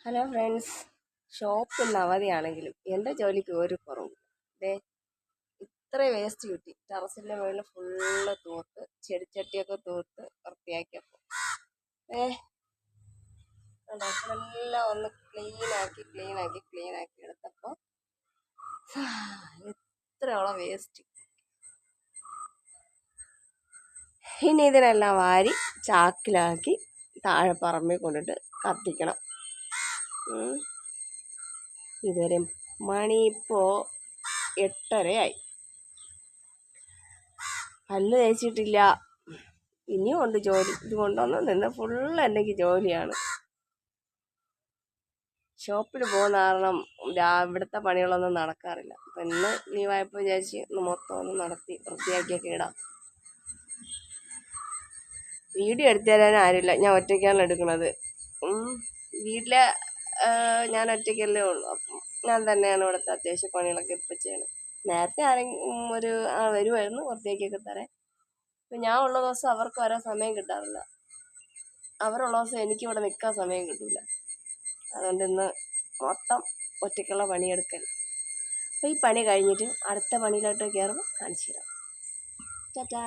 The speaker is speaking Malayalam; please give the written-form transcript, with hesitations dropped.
ഹലോ ഫ്രണ്ട്സ്, ഷോപ്പ് ഇന്ന് അവധിയാണെങ്കിലും എൻ്റെ ജോലിക്ക് ഒരു കുറവും. ദേ ഇത്ര വേസ്റ്റ് കിട്ടി. ടെറസിൻ്റെ മുകളിൽ ഫുള്ള് തൂത്ത് ചെടിച്ചട്ടിയൊക്കെ തൂത്ത് വൃത്തിയാക്കിയപ്പോൾ എല്ലാം ഒന്ന് ക്ലീനാക്കി എടുത്തപ്പോൾ ഇത്രയോളം വേസ്റ്റ്. ഇനി ഇതിനെല്ലാം വാരി ചാക്കിലാക്കി താഴെ പറമ്പിൽ കൊണ്ടിട്ട് കത്തിക്കണം. ഇതുവരെ മണി ഇപ്പോൾ 8:30 പല്ല് തേച്ചിട്ടില്ല. ഇനിയും ഉണ്ട് ജോലി. ഇത് കൊണ്ടൊന്നും നിന്ന് ഫുള്ള് എനിക്ക് ജോലിയാണ്. ഷോപ്പിൽ പോകുന്ന കാരണം ഇവിടുത്തെ പണികളൊന്നും നടക്കാറില്ല. അപ്പം ഇന്ന് ലീവായപ്പോൾ വിചാരിച്ച് ഇന്ന് മൊത്തം ഒന്ന് നടത്തി വൃത്തിയാക്കിയൊക്കെ ഇടാം. വീഡിയോ എടുത്തു തരാൻ ആരുമില്ല, ഞാൻ ഒറ്റയ്ക്കാണ് എടുക്കുന്നത്. വീട്ടിലെ ഞാൻ ഒറ്റയ്ക്കല്ലേ ഉള്ളൂ. അപ്പം ഞാൻ തന്നെയാണ് ഇവിടുത്തെ അത്യാവശ്യ പണികളൊക്കെ ഇപ്പം ചെയ്യണം. നേരത്തെ ആരെങ്കിലും വരുമായിരുന്നു വൃത്തിയാക്കിയൊക്കെ തരാൻ. ഇപ്പം ഞാൻ ഉള്ള ദിവസം അവർക്ക് വരാൻ സമയം കിട്ടാറില്ല. അവരുള്ള ദിവസം എനിക്കിവിടെ നിൽക്കാൻ സമയം കിട്ടില്ല. അതുകൊണ്ട് ഇന്ന് മൊത്തം ഒറ്റയ്ക്കുള്ള പണിയെടുക്കൽ. അപ്പോൾ ഈ പണി കഴിഞ്ഞിട്ട് അടുത്ത പണിയിലോട്ട് കയറുമ്പോൾ കാണിച്ചു തരാം. ടാറ്റാ.